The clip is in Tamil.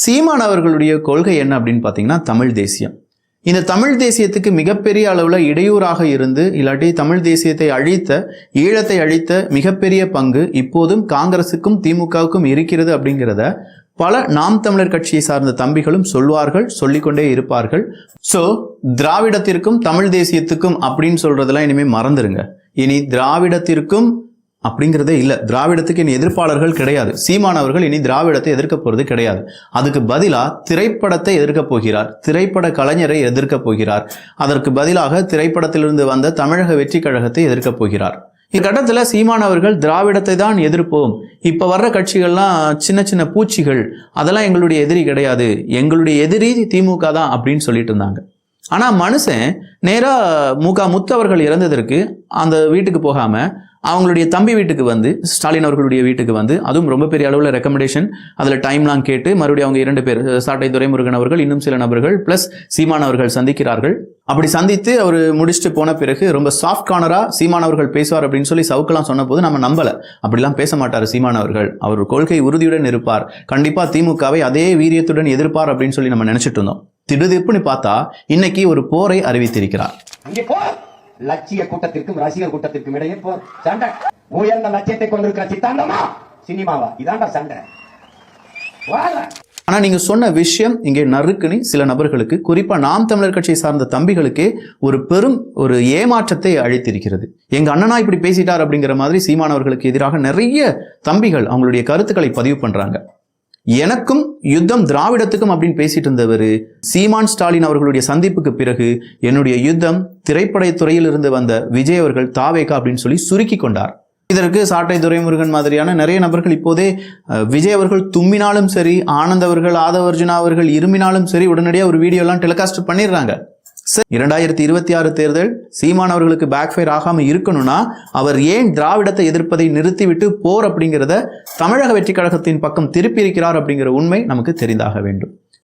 சீமான் அவர்களுடைய கொள்கை என்ன அப்படின்னு பார்த்தீங்கன்னா தமிழ் தேசியம். இந்த தமிழ் தேசியத்துக்கு மிகப்பெரிய அளவில் இடையூறாக இருந்து இல்லாட்டி தமிழ் தேசியத்தை அழித்த, ஈழத்தை அழித்த மிகப்பெரிய பங்கு இப்போதும் காங்கிரசுக்கும் திமுகவுக்கும் இருக்கிறது அப்படிங்கிறத பல நாம் தமிழர் கட்சியை சார்ந்த தம்பிகளும் சொல்வார்கள், சொல்லிக்கொண்டே இருப்பார்கள். ஸோ திராவிடத்திற்கும் தமிழ் தேசியத்துக்கும் அப்படின்னு சொல்றதெல்லாம் இனிமே மறந்துருங்க. இனி திராவிடத்திற்கும் அப்படிங்கிறதே இல்லை. திராவிடத்துக்கு இனி எதிர்ப்பாளர்கள் கிடையாது. சீமான் அவர்கள் இனி திராவிடத்தை எதிர்க்க போறது கிடையாது. அதுக்கு பதிலா திரைப்படத்தை எதிர்க்க போகிறார், திரைப்பட கலைஞரை எதிர்க்க போகிறார். அதற்கு பதிலாக திரைப்படத்திலிருந்து வந்த தமிழக வெற்றி கழகத்தை எதிர்க்க போகிறார். இக்கட்டத்தில் சீமான் அவர்கள் திராவிடத்தை தான் எதிர்ப்போம், இப்ப வர்ற கட்சிகள்லாம் சின்ன சின்ன பூச்சிகள், அதெல்லாம் எங்களுடைய எதிரி கிடையாது, எங்களுடைய எதிரி திமுக தான் அப்படின்னு சொல்லிட்டு இருந்தாங்க. ஆனா மனுஷன் நேரா முத்து அவர்கள் இறந்ததற்கு அந்த வீட்டுக்கு போகாம அவங்களுடைய தம்பி வீட்டுக்கு வந்து, ஸ்டாலின் அவர்களுடைய வீட்டுக்கு வந்து, அதுவும் ரொம்ப பெரிய அளவில் ரெக்கமெண்டேஷன், அதில் டைம்லாம் கேட்டு மறுபடியும் அவங்க 2 பேர், சாட்டை துரைமுருகன் அவர்கள் இன்னும் சில நபர்கள் பிளஸ் சீமான் அவர்கள் சந்திக்கிறார்கள். அப்படி சந்தித்து அவர் முடிச்சுட்டு போன பிறகு ரொம்ப சாஃப்ட் கார்னரா சீமான் அவர்கள் பேசுவார் அப்படின்னு சொல்லி சவுக்கெல்லாம் சொன்ன போது நம்ம நம்பல. அப்படிலாம் பேச மாட்டார் சீமான் அவர்கள். அவர் கொள்கை உறுதியுடன் இருப்பார், கண்டிப்பா திமுகவை அதே வீரியத்துடன் எதிர்ப்பார் அப்படின்னு சொல்லி நம்ம நினைச்சிட்டு இருந்தோம். திடுதிப்புன்னு பார்த்தா இன்னைக்கு ஒரு போரை அறிவித்திருக்கிறார். லட்சிய கூட்டத்திற்கும் ரசிகர் கூட்டத்திற்கும் இடையே சண்டை. உயர்ந்த லட்சியத்தை கொண்டிருக்கிற சித்தாந்தமா சினிமாவா? இதாண்டா சண்டை. ஆனா நீங்க சொன்ன விஷயம் இங்கே நறுக்குனி சில நபர்களுக்கு, குறிப்பா நாம் தமிழர் கட்சியை சார்ந்த தம்பிகளுக்கு ஒரு பெரும் ஒரு ஏமாற்றத்தை அளித்திருக்கிறது. எங்க அண்ணனா இப்படி பேசிட்டார் அப்படிங்கிற மாதிரி சீமானவர்களுக்கு எதிராக நிறைய தம்பிகள் அவங்களுடைய கருத்துக்களை பதிவு பண்றாங்க. எனக்கும் யுத்தம் திராவிடத்துக்கும் அப்படின்னு பேசிட்டு இருந்தவர் சீமான் ஸ்டாலின் அவர்களுடைய சந்திப்புக்கு பிறகு என்னுடைய யுத்தம் திரைப்படத்துறையில் இருந்து வந்த விஜய் அவர்கள் தாவேகா அப்படின்னு சொல்லி சுருக்கி கொண்டார். இதற்கு சாட்டை துரைமுருகன் மாதிரியான நிறைய நபர்கள் இப்போதே விஜய் அவர்கள் தும்மினாலும் சரி, ஆனந்த் அவர்கள், ஆதவர்ஜுனா அவர்கள் இருமினாலும் சரி, உடனடியாக ஒரு வீடியோ எல்லாம் டெலிகாஸ்ட் பண்ணிடுறாங்க. 2026 தேர்தல் சீமான் அவர்களுக்கு பேக்ஃபயர் ஆகாம இருக்கணும்னா அவர் ஏன் திராவிடத்தை எதிர்ப்பதை நிறுத்திவிட்டு போர் அப்படிங்கிறத தமிழக வெற்றி கழகத்தின் பக்கம் திருப்பி இருக்கிறார் அப்படிங்கிற உண்மை நமக்கு தெரிந்தாக வேண்டும்.